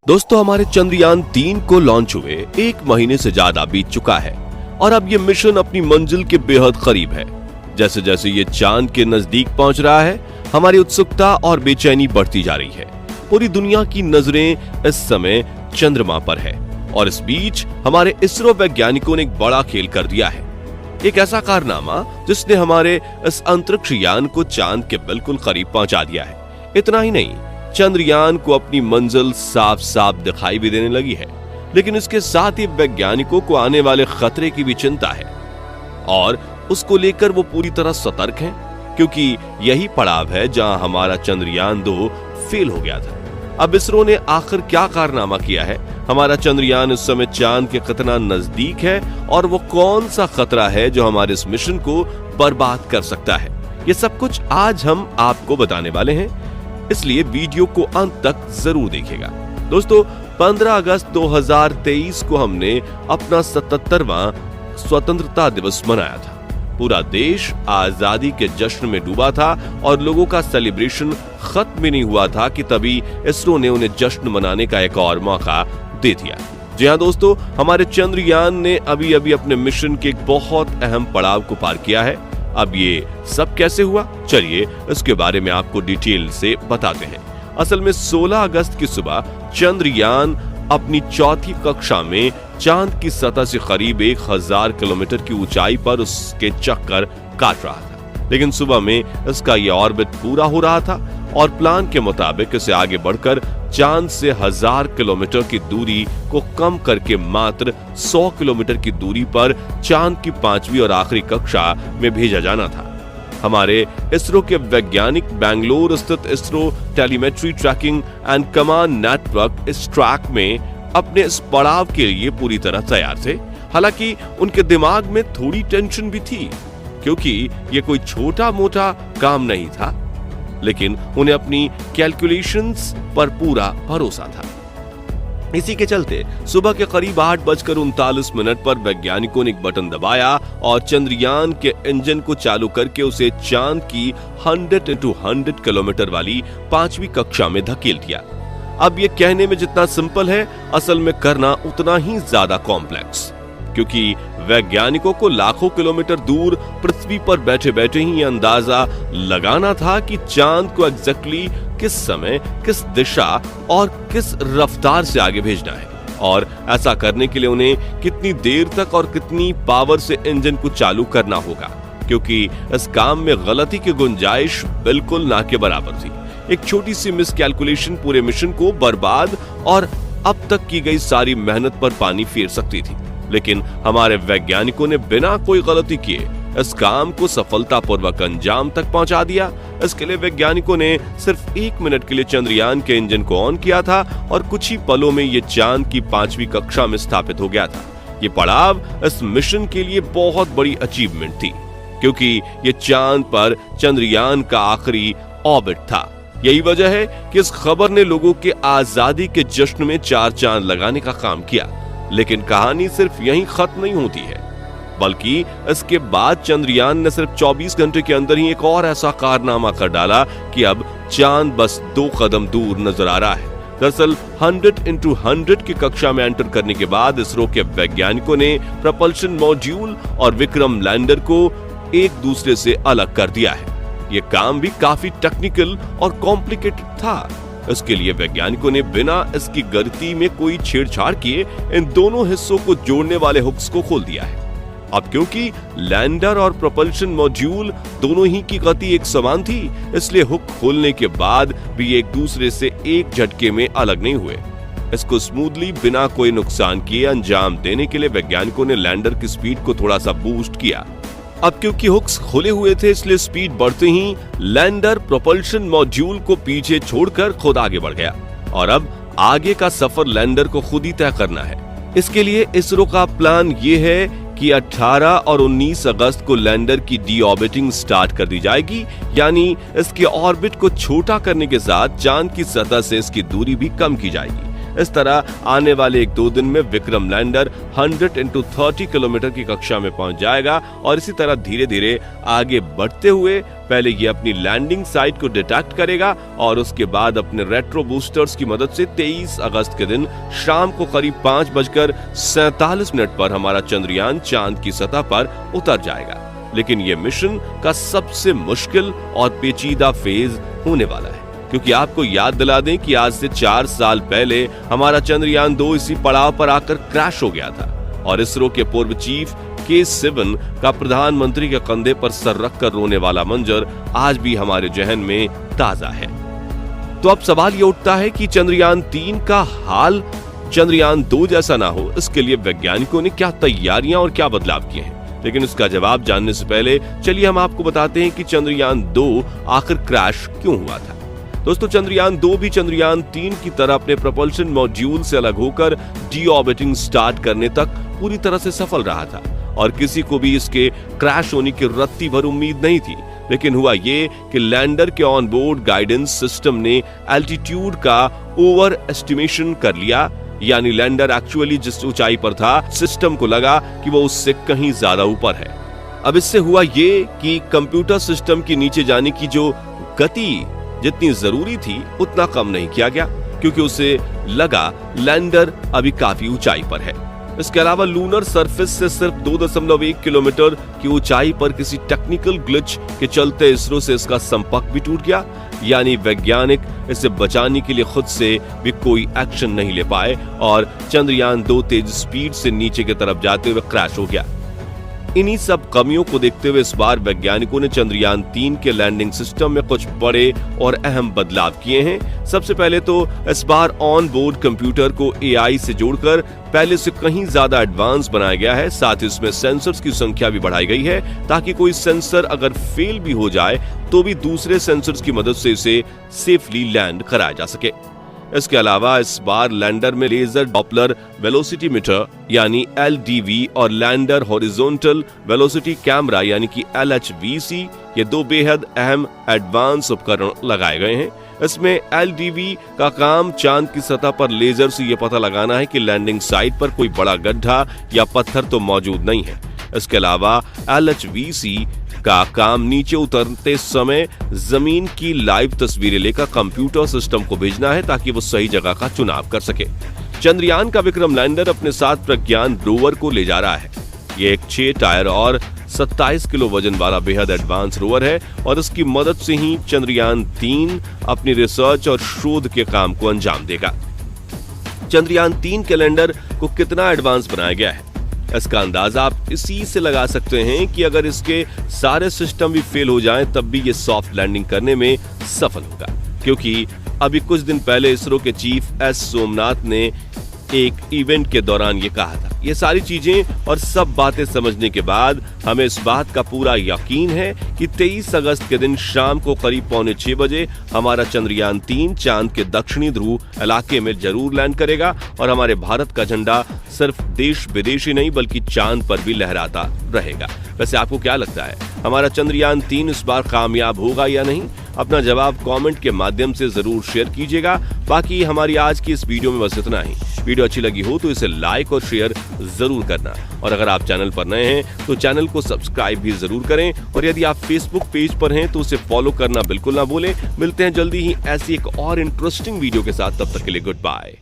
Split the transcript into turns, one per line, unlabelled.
दोस्तों, हमारे चंद्रयान 3 को लॉन्च हुए 1 महीने से ज्यादा बीत चुका है और अब ये मिशन अपनी मंजिल के बेहद करीब है। जैसे जैसे ये चांद के नजदीक पहुंच रहा है, हमारी उत्सुकता और बेचैनी बढ़ती जा रही है। पूरी दुनिया की नजरें इस समय चंद्रमा पर है और इस बीच हमारे इसरो वैज्ञानिकों ने एक बड़ा खेल कर दिया है। एक ऐसा कारनामा जिसने हमारे इस अंतरिक्ष यान को चांद के बिल्कुल करीब पहुंचा दिया है। इतना ही नहीं, चंद्रयान को अपनी मंजिल साफ साफ दिखाई भी देने लगी है, लेकिन इसके साथ ही वैज्ञानिकों को आने वाले खतरे की भी चिंता है और उसको लेकर वो पूरी तरह सतर्क हैं, क्योंकि यही पड़ाव है जहां हमारा चंद्रयान 2 फेल हो गया था। अब इसरो ने आखिर क्या कारनामा किया है, हमारा चंद्रयान इस समय चांद के कितना नजदीक है और वो कौन सा खतरा है जो हमारे इस मिशन को बर्बाद कर सकता है, ये सब कुछ आज हम आपको बताने वाले हैं, इसलिए वीडियो को अंत तक जरूर देखिएगा। दोस्तों, 15 अगस्त 2023 को हमने अपना 77वां स्वतंत्रता दिवस मनाया था। पूरा देश आजादी के जश्न में डूबा था और लोगों का सेलिब्रेशन खत्म भी नहीं हुआ था कि तभी इसरो ने उन्हें जश्न मनाने का एक और मौका दे दिया। जी हाँ दोस्तों, हमारे चंद्रयान ने अभी अभी अपने मिशन के एक बहुत अहम पड़ाव को पार किया है। अब ये सब कैसे हुआ, चलिए इसके बारे में आपको डिटेल से बताते हैं। असल में 16 अगस्त की सुबह चंद्रयान अपनी चौथी कक्षा में चांद की सतह से करीब 1000 किलोमीटर की ऊंचाई पर उसके चक्कर काट रहा था, लेकिन सुबह में इसका यह ऑर्बिट पूरा हो रहा था और प्लान के मुताबिक इसे आगे बढ़कर चांद से 1000 किलोमीटर की दूरी को कम करके मात्र 100 किलोमीटर की दूरी पर चांद की 5वीं और आखिरी कक्षा में भेजा जाना था। हमारे इसरो के वैज्ञानिक बेंगलुरु स्थित ISRO telemetry tracking and command network ISTRAC में अपने इस पड़ाव के लिए पूरी तरह तैयार थे। हालांकि उनके दिमाग में थोड़ी टेंशन भी थी, क्योंकि ये कोई छोटा मोटा काम नहीं था, लेकिन उन्हें अपनी कैलकुलेशंस पर पूरा भरोसा था। इसी के चलते सुबह के करीब 8:39 पर वैज्ञानिकों ने एक बटन दबाया और चंद्रयान के इंजन को चालू करके उसे चांद की 100x100 किलोमीटर वाली 5वीं कक्षा में धकेल दिया। अब ये कहने में जितना सिंपल है, असल में करना उतना ही ज्यादा कॉम्प्लेक्स, क्योंकि वैज्ञानिकों को लाखों किलोमीटर दूर पृथ्वी पर बैठे बैठे ही अंदाजा लगाना था कि चांद को एग्जैक्टली किस समय, किस दिशा और किस रफ्तार से आगे भेजना है, और ऐसा करने के लिए उन्हें कितनी देर तक और कितनी पावर से इंजन को चालू करना होगा, क्योंकि इस काम में गलती की गुंजाइश बिल्कुल ना के बराबर थी। एक छोटी सी मिसकैलकुलेशन पूरे मिशन को बर्बाद और अब तक की गई सारी मेहनत पर पानी फेर सकती थी, लेकिन हमारे वैज्ञानिकों ने बिना कोई गलती किए इस काम को सफलतापूर्वक अंजाम तक पहुंचा दिया। इसके लिए वैज्ञानिकों ने सिर्फ 1 मिनट के लिए चंद्रयान के इंजन को ऑन किया था और कुछ ही पलों में ये चांद की 5वीं कक्षा में स्थापित हो गया था। ये पड़ाव इस मिशन के लिए बहुत बड़ी अचीवमेंट थी, क्योंकि ये चांद पर चंद्रयान का आखिरी ऑर्बिट था। यही वजह है कि इस खबर ने लोगों के आजादी के जश्न में 4 चांद लगाने का काम किया। लेकिन कहानी सिर्फ यहीं खत्म नहीं होती है, बल्कि इसके बाद चंद्रयान ने सिर्फ 24 घंटे के अंदर ही एक और ऐसा कारनामा कर डाला कि अब चांद बस 2 कदम दूर नजर आ रहा है। दरअसल 100x100 की कक्षा में एंटर करने के बाद इसरो के वैज्ञानिकों ने प्रपल्शन मॉड्यूल और विक्रम लैंडर को एक दूसरे से अलग कर दिया है। ये काम भी काफी टेक्निकल और कॉम्प्लिकेटेड था। इसके लिए वैज्ञानिकों ने बिना इसकी गति में कोई छेड़छाड़ किए इन दोनों हिस्सों को जोड़ने वाले हुक्स को खोल दिया है। अब क्योंकि लैंडर और प्रोपल्शन मॉड्यूल दोनों ही की गति एक समान थी, इसलिए हुक खोलने के बाद भी एक दूसरे से एक झटके में अलग नहीं हुए। इसको स्मूथली बिना कोई नुकसान किए अंजाम देने के लिए वैज्ञानिकों ने लैंडर की स्पीड को थोड़ा सा बूस्ट किया। अब क्योंकि हुक्स खोले हुए थे, इसलिए स्पीड बढ़ते ही लैंडर प्रोपल्शन मॉड्यूल को पीछे छोड़कर खुद आगे बढ़ गया और अब आगे का सफर लैंडर को खुद ही तय करना है। इसके लिए इसरो का प्लान ये है कि 18 और 19 अगस्त को लैंडर की डी-ऑर्बिटिंग स्टार्ट कर दी जाएगी, यानी इसके ऑर्बिट को छोटा करने के साथ चांद की सतह से इसकी दूरी भी कम की जाएगी। इस तरह आने वाले 1-2 दिन में विक्रम लैंडर 100x30 किलोमीटर की कक्षा में पहुंच जाएगा और इसी तरह धीरे धीरे आगे बढ़ते हुए पहले ये अपनी लैंडिंग साइट को डिटेक्ट करेगा और उसके बाद अपने रेट्रो बूस्टर्स की मदद से 23 अगस्त के दिन शाम को करीब 5:47 पर हमारा चंद्रयान चांद की सतह पर उतर जाएगा। लेकिन यह मिशन का सबसे मुश्किल और पेचीदा फेज होने वाला है, क्योंकि आपको याद दिला दें कि आज से 4 साल पहले हमारा चंद्रयान 2 इसी पड़ाव पर आकर क्रैश हो गया था और इसरो के पूर्व चीफ के. का प्रधानमंत्री के कंधे पर सर रखकर रोने वाला मंजर आज भी हमारे जहन में ताजा है। तो अब सवाल ये उठता है कि चंद्रयान 3 का हाल चंद्रयान 2 जैसा ना हो, इसके लिए वैज्ञानिकों ने क्या तैयारियां और क्या बदलाव किए हैं। लेकिन इसका जवाब जानने से पहले चलिए हम आपको बताते हैं कि चंद्रयान 2 आखिर क्रैश क्यों हुआ था। दोस्तों, चंद्रयान 2 भी चंद्रयान 3 की तरह अपने propulsion मॉड्यूल से अलग होकर डीऑर्बिटिंग स्टार्ट करने तक पूरी तरह से सफल रहा था और किसी को भी इसके क्रैश होने की रत्ती भर उम्मीद नहीं थी। लेकिन हुआ ये कि लैंडर के ऑन बोर्ड गाइडेंस सिस्टम ने एल्टीट्यूड का ओवर एस्टिमेशन कर लिया, यानी लैंडर एक्चुअली जिस ऊंचाई पर था सिस्टम को लगा कि वो उससे कहीं ज्यादा ऊपर है। अब इससे हुआ ये कि कंप्यूटर सिस्टम के नीचे जाने की जो गति जितनी जरूरी थी उतना कम नहीं किया गया, क्योंकि उसे लगा लैंडर अभी काफी ऊंचाई पर है। इसके अलावा लूनर सरफेस से सिर्फ 2.1 किलोमीटर की ऊंचाई पर किसी टेक्निकल ग्लिच के चलते इसरो से इसका संपर्क भी टूट गया, यानी वैज्ञानिक इसे बचाने के लिए खुद से भी कोई एक्शन नहीं ले पाए और चंद्रयान 2 तेज स्पीड से नीचे की तरफ जाते हुए क्रैश हो गया। इन्हीं सब कमियों को देखते हुए इस बार वैज्ञानिकों ने चंद्रयान 3 के लैंडिंग सिस्टम में कुछ बड़े और अहम बदलाव किए हैं। सबसे पहले तो इस बार ऑन बोर्ड कंप्यूटर को एआई से जोड़कर पहले से कहीं ज्यादा एडवांस बनाया गया है। साथ ही इसमें सेंसर्स की संख्या भी बढ़ाई गई है ताकि कोई सेंसर अगर फेल भी हो जाए तो भी दूसरे सेंसर्स की मदद से इसे सेफली लैंड कराया जा सके। इसके अलावा इस बार लैंडर में लेजर डॉपलर वेलोसिटी मीटर यानी LDV और लैंडर हॉरिजॉन्टल वेलोसिटी कैमरा यानी कि LHVC ये 2 बेहद अहम एडवांस उपकरण लगाए गए हैं। इसमें LDV का काम चांद की सतह पर लेजर से ये पता लगाना है कि लैंडिंग साइट पर कोई बड़ा गड्ढा या पत्थर तो मौजूद नहीं है। इसके अलावा LHVC का काम नीचे उतरते समय जमीन की लाइव तस्वीरें लेकर कंप्यूटर सिस्टम को भेजना है ताकि वो सही जगह का चुनाव कर सके। चंद्रयान का विक्रम लैंडर अपने साथ प्रज्ञान रोवर को ले जा रहा है। ये एक 6 टायर और 27 किलो वजन वाला बेहद एडवांस रोवर है और इसकी मदद से ही चंद्रयान 3 अपनी रिसर्च और शोध के काम को अंजाम देगा। चंद्रयान 3 के लैंडर को कितना एडवांस बनाया गया है, इसका अंदाजा आप इसी से लगा सकते हैं कि अगर इसके सारे सिस्टम भी फेल हो जाएं तब भी ये सॉफ्ट लैंडिंग करने में सफल होगा, क्योंकि अभी कुछ दिन पहले इसरो के चीफ S. सोमनाथ ने एक इवेंट के दौरान ये कहा था। ये सारी चीजें और सब बातें समझने के बाद हमें इस बात का पूरा यकीन है कि 23 अगस्त के दिन शाम को करीब 5:45 बजे हमारा चंद्रयान 3 चांद के दक्षिणी ध्रुव इलाके में जरूर लैंड करेगा और हमारे भारत का झंडा सिर्फ देश विदेश ही नहीं बल्कि चांद पर भी लहराता रहेगा। वैसे आपको क्या लगता है, हमारा चंद्रयान 3 इस बार कामयाब होगा या नहीं? अपना जवाब कमेंट के माध्यम से जरूर शेयर कीजिएगा। बाकी हमारी आज की इस वीडियो में बस इतना ही। वीडियो अच्छी लगी हो तो इसे लाइक और शेयर जरूर करना और अगर आप चैनल पर नए हैं तो चैनल को सब्सक्राइब भी जरूर करें और यदि आप फेसबुक पेज पर हैं तो उसे फॉलो करना बिल्कुल ना भूलें। मिलते हैं जल्दी ही ऐसी एक और इंटरेस्टिंग वीडियो के साथ, तब तक के लिए गुड बाय।